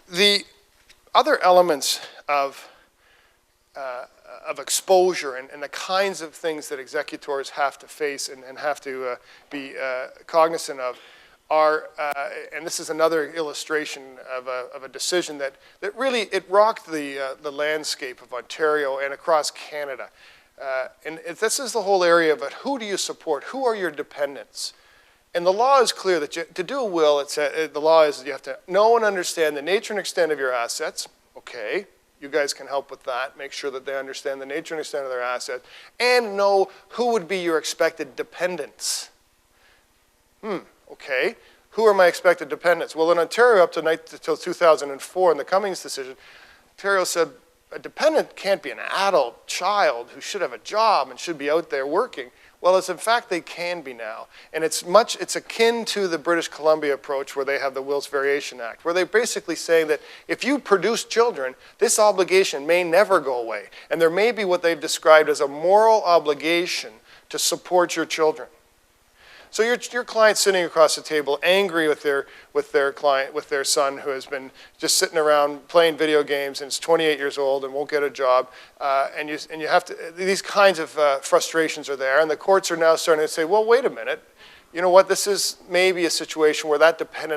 The other elements of exposure and the kinds of things that executors have to face and have to be cognizant of are, and this is another illustration of a decision that really, it rocked the landscape of Ontario and across Canada. And this is the whole area of it. Who do you support? Who are your dependents? And the law is clear that to do a will, the law is that you have to know and understand the nature and extent of your assets. Okay, you guys can help with that. Make sure that they understand the nature and extent of their assets. And know who would be your expected dependents. Okay, who are my expected dependents? Well, in Ontario, up to until 2004, in the Cummings decision, Ontario said a dependent can't be an adult child who should have a job and should be out there working. Well, in fact, they can be now. And it's akin to the British Columbia approach where they have the Wills Variation Act, where they're basically saying that if you produce children, this obligation may never go away. And there may be what they've described as a moral obligation to support your children. So your client's sitting across the table, angry with their son who has been just sitting around playing video games and is 28 years old and won't get a job, and you have to. These kinds of frustrations are there, and the courts are now starting to say, well, wait a minute, you know what? This is maybe a situation where that dependent